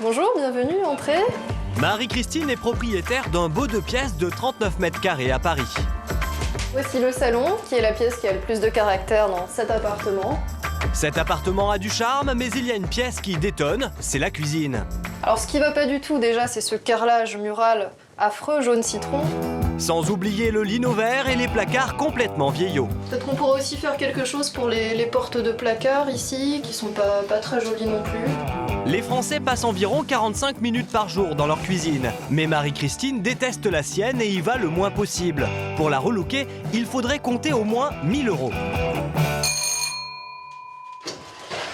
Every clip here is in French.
Bonjour, bienvenue, entrez. Marie-Christine est propriétaire d'un beau 2 pièces de 39 mètres carrés à Paris. Voici le salon, qui est la pièce qui a le plus de caractère dans cet appartement. Cet appartement a du charme, mais il y a une pièce qui détonne, c'est la cuisine. Alors ce qui va pas du tout déjà, c'est ce carrelage mural affreux jaune citron. Sans oublier le lino vert et les placards complètement vieillots. Peut-être qu'on pourrait aussi faire quelque chose pour les portes de placard ici, qui sont pas très jolies non plus. Les Français passent environ 45 minutes par jour dans leur cuisine. Mais Marie-Christine déteste la sienne et y va le moins possible. Pour la relooker, il faudrait compter au moins 1000 €.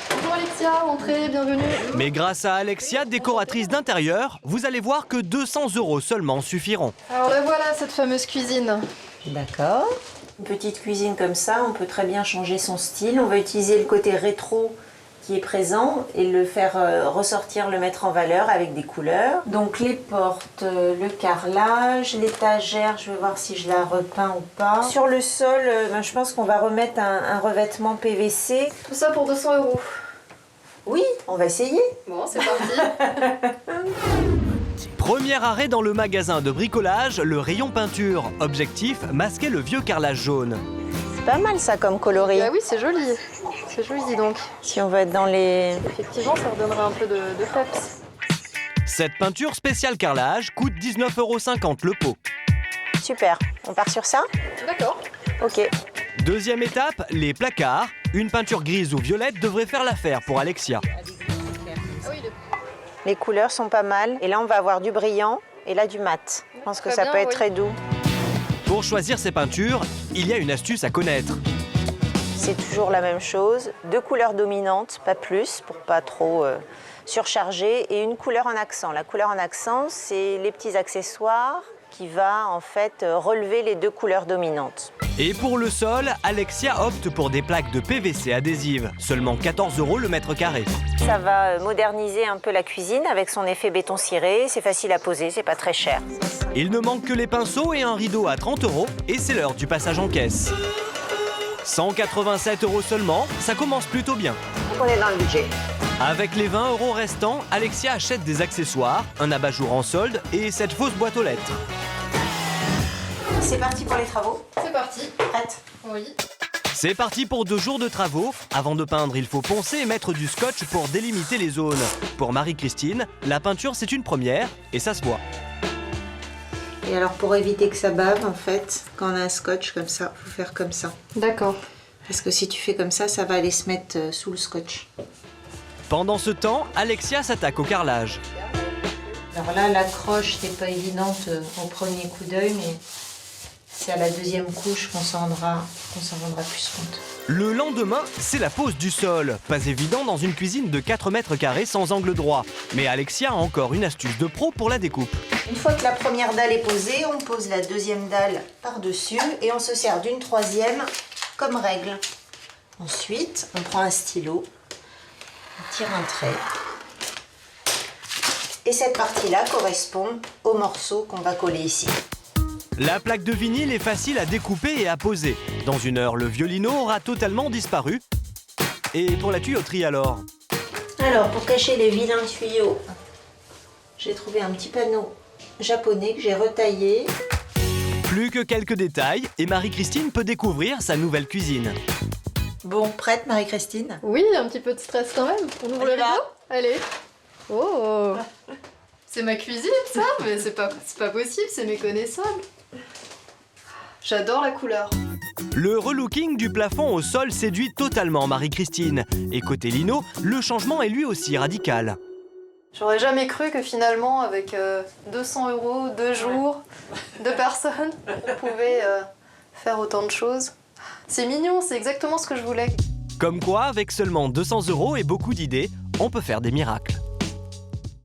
Bonjour Alexia, entrez, bienvenue. Mais grâce à Alexia, décoratrice d'intérieur, vous allez voir que 200 € seulement suffiront. Alors la voilà, cette fameuse cuisine. D'accord. Une petite cuisine comme ça, on peut très bien changer son style. On va utiliser le côté rétro qui est présent et le faire ressortir, le mettre en valeur avec des couleurs. Donc les portes, le carrelage, l'étagère, je vais voir si je la repeins ou pas. Sur le sol, je pense qu'on va remettre un revêtement PVC. Tout ça pour 200 €. Oui, on va essayer. Bon, c'est parti. Premier arrêt dans le magasin de bricolage, le rayon peinture. Objectif, masquer le vieux carrelage jaune. C'est pas mal ça comme coloris. Ah oui, c'est joli. C'est joli, dis donc. Si on va être dans les... Effectivement, ça redonnerait un peu de peps. Cette peinture spéciale carrelage coûte 19,50 € le pot. Super, on part sur ça? D'accord. Ok. Deuxième étape, les placards. Une peinture grise ou violette devrait faire l'affaire pour Alexia. Ah oui, Les couleurs sont pas mal. Et là, on va avoir du brillant et là, du mat. Je pense que Très ça bien, peut être oui. très doux. Pour choisir ces peintures, il y a une astuce à connaître. C'est toujours la même chose. 2 couleurs dominantes, pas plus, pour pas trop surcharger. Et une couleur en accent. La couleur en accent, c'est les petits accessoires qui va en fait relever les 2 couleurs dominantes. Et pour le sol, Alexia opte pour des plaques de PVC adhésives. Seulement 14 € le mètre carré. Ça va moderniser un peu la cuisine avec son effet béton ciré. C'est facile à poser, c'est pas très cher. Il ne manque que les pinceaux et un rideau à 30 € et c'est l'heure du passage en caisse. 187 € seulement, ça commence plutôt bien. Donc on est dans le budget. Avec les 20 € restants, Alexia achète des accessoires, un abat-jour en solde et cette fausse boîte aux lettres. C'est parti pour les travaux. c'est parti. Prête? Oui. C'est parti pour 2 jours de travaux. Avant de peindre, il faut poncer et mettre du scotch pour délimiter les zones. Pour Marie-Christine, la peinture c'est une première et ça se voit. Et alors pour éviter que ça bave, en fait, quand on a un scotch comme ça, il faut faire comme ça. D'accord. Parce que si tu fais comme ça va aller se mettre sous le scotch. Pendant ce temps, Alexia s'attaque au carrelage. Alors là, l'accroche, c'est pas évidente au premier coup d'œil, mais c'est à la deuxième couche qu'on s'en rendra plus compte. Le lendemain, c'est la pose du sol. Pas évident dans une cuisine de 4 mètres carrés sans angle droit. Mais Alexia a encore une astuce de pro pour la découpe. Une fois que la première dalle est posée, on pose la deuxième dalle par-dessus et on se sert d'une troisième comme règle. Ensuite, on prend un stylo, on tire un trait. Et cette partie-là correspond au morceau qu'on va coller ici. La plaque de vinyle est facile à découper et à poser. Dans 1 heure, le violino aura totalement disparu. Et pour la tuyauterie alors? Alors, pour cacher les vilains tuyaux, j'ai trouvé un petit panneau japonais que j'ai retaillé. Plus que quelques détails et Marie-Christine peut découvrir sa nouvelle cuisine. Bon, prête Marie-Christine? Oui, un petit peu de stress quand même. On ouvre le rideau? Allez. Oh. C'est ma cuisine, ça? Mais c'est pas possible, c'est méconnaissable. J'adore la couleur. Le relooking du plafond au sol séduit totalement Marie-Christine. Et côté lino, le changement est lui aussi radical. J'aurais jamais cru que finalement, avec 200 €, 2 jours, 2 personnes, on pouvait faire autant de choses. C'est mignon, c'est exactement ce que je voulais. Comme quoi, avec seulement 200 € et beaucoup d'idées, on peut faire des miracles.